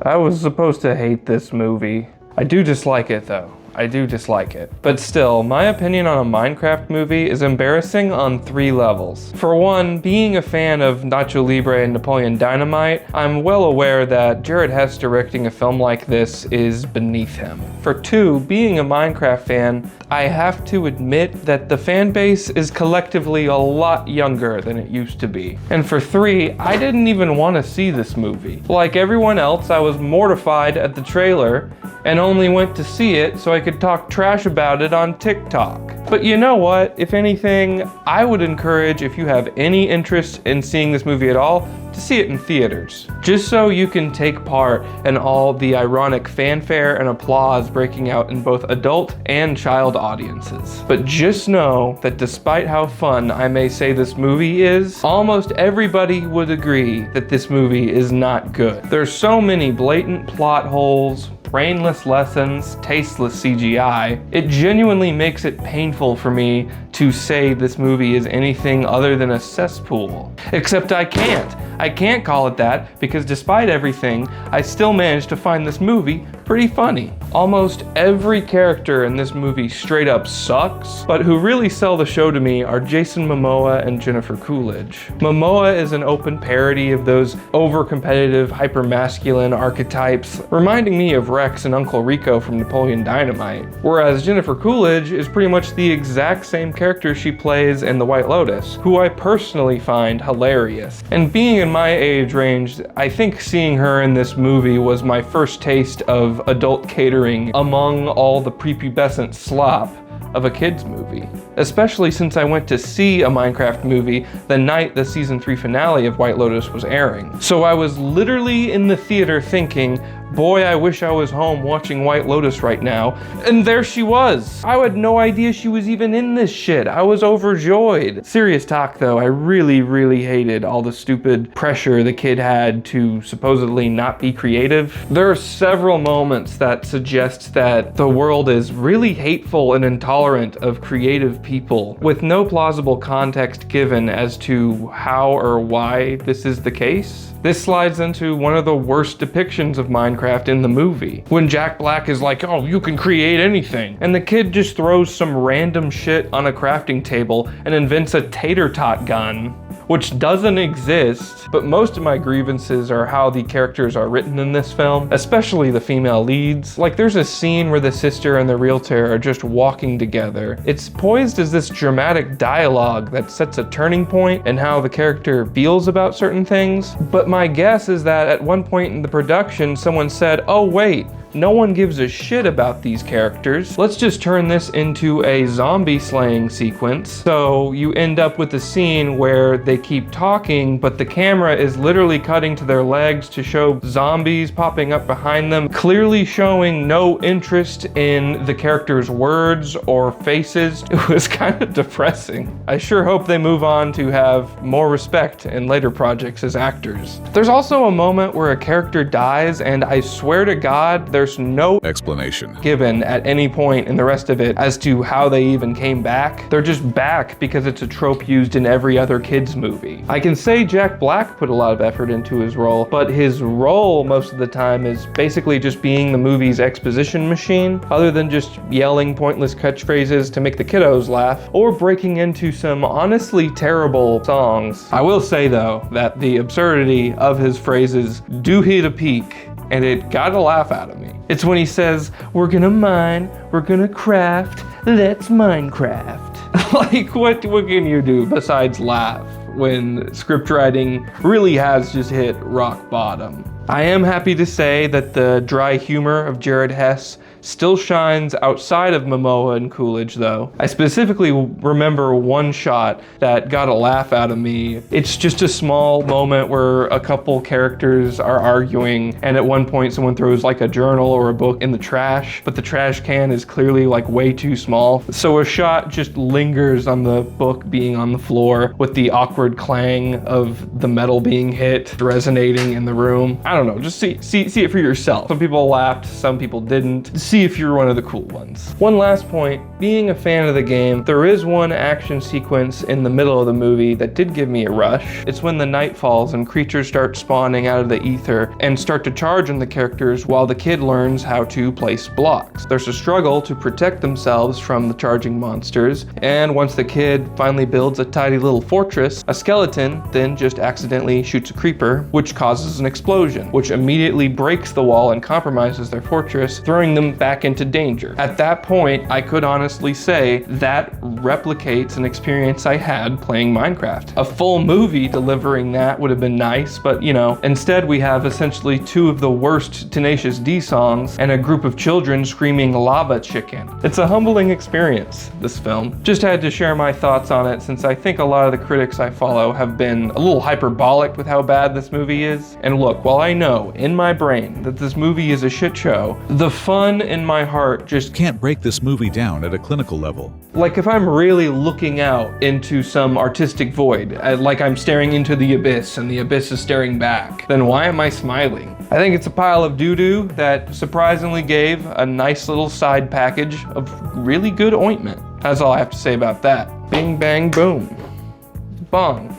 I was supposed to hate this movie. I do dislike it though. I do dislike it. But still, my opinion on a Minecraft movie is embarrassing on 3 levels. For one, being a fan of Nacho Libre and Napoleon Dynamite, I'm well aware that Jared Hess directing a film like this is beneath him. For 2, being a Minecraft fan, I have to admit that the fan base is collectively a lot younger than it used to be. And for 3, I didn't even want to see this movie. Like everyone else, I was mortified at the trailer and only went to see it so I could talk trash about it on TikTok. But you know what? If anything, I would encourage, if you have any interest in seeing this movie at all, to see it in theaters. Just so you can take part in all the ironic fanfare and applause breaking out in both adult and child audiences. But just know that despite how fun I may say this movie is, almost everybody would agree that this movie is not good. There's so many blatant plot holes, brainless lessons, tasteless CGI. It genuinely makes it painful for me to say this movie is anything other than a cesspool. Except I can't. I can't call it that because despite everything, I still managed to find this movie pretty funny. Almost every character in this movie straight up sucks, but who really sell the show to me are Jason Momoa and Jennifer Coolidge. Momoa is an open parody of those over-competitive, hyper-masculine archetypes, reminding me of Rex and Uncle Rico from Napoleon Dynamite, whereas Jennifer Coolidge is pretty much the exact same character she plays in The White Lotus, who I personally find hilarious. And being in my age range, I think seeing her in this movie was my first taste of adult catering among all the prepubescent slop of a kid's movie. Especially since I went to see a Minecraft movie the night the season 3 finale of White Lotus was airing. So I was literally in the theater thinking, boy, I wish I was home watching White Lotus right now. And there she was. I had no idea she was even in this shit. I was overjoyed. Serious talk though, I really hated all the stupid pressure the kid had to supposedly not be creative. There are several moments that suggest that the world is really hateful and intolerant of creative people, with no plausible context given as to how or why this is the case. This slides into one of the worst depictions of Minecraft in the movie, when Jack Black is like, oh, you can create anything, and the kid just throws some random shit on a crafting table and invents a tater tot gun, which doesn't exist. But most of my grievances are how the characters are written in this film, especially the female leads. Like there's a scene where the sister and the realtor are just walking together. It's poised as this dramatic dialogue that sets a turning point in how the character feels about certain things. But my guess is that at one point in the production, someone said, oh wait, no one gives a shit about these characters. Let's just turn this into a zombie slaying sequence. So you end up with a scene where they keep talking, but the camera is literally cutting to their legs to show zombies popping up behind them, clearly showing no interest in the characters' words or faces. It was kind of depressing. I sure hope they move on to have more respect in later projects as actors. There's also a moment where a character dies, and I swear to God, there's no explanation given at any point in the rest of it as to how they even came back. They're just back because it's a trope used in every other kids movie. I can say Jack Black put a lot of effort into his role, but his role most of the time is basically just being the movie's exposition machine, other than just yelling pointless catchphrases to make the kiddos laugh, or breaking into some honestly terrible songs. I will say though, that the absurdity of his phrases do hit a peak, and it got a laugh out of me. It's when he says, we're gonna mine, we're gonna craft, let's Minecraft. Like, what can you do besides laugh when script writing really has just hit rock bottom? I am happy to say that the dry humor of Jared Hess still shines outside of Momoa and Coolidge though. I specifically remember one shot that got a laugh out of me. It's just a small moment where a couple characters are arguing, and at one point someone throws like a journal or a book in the trash, but the trash can is clearly like way too small. So a shot just lingers on the book being on the floor with the awkward clang of the metal being hit resonating in the room. I don't know, just see it for yourself. Some people laughed, some people didn't. See see if you're one of the cool ones. One last point, being a fan of the game, there is one action sequence in the middle of the movie that did give me a rush. It's when the night falls and creatures start spawning out of the ether and start to charge on the characters while the kid learns how to place blocks. There's a struggle to protect themselves from the charging monsters, and once the kid finally builds a tiny little fortress, a skeleton then just accidentally shoots a creeper, which causes an explosion, which immediately breaks the wall and compromises their fortress, throwing them back into danger. At that point, I could honestly say that replicates an experience I had playing Minecraft. A full movie delivering that would have been nice, but you know, instead we have essentially two of the worst Tenacious D songs and a group of children screaming lava chicken. It's a humbling experience, this film. Just had to share my thoughts on it since I think a lot of the critics I follow have been a little hyperbolic with how bad this movie is. And look, while I know in my brain that this movie is a shit show, the fun in my heart just can't break this movie down at a clinical level. Like if I'm really looking out into some artistic void, like I'm staring into the abyss and the abyss is staring back, then why am I smiling? I think it's a pile of doo-doo that surprisingly gave a nice little side package of really good ointment. That's all I have to say about that. Bing, bang, boom. Bong.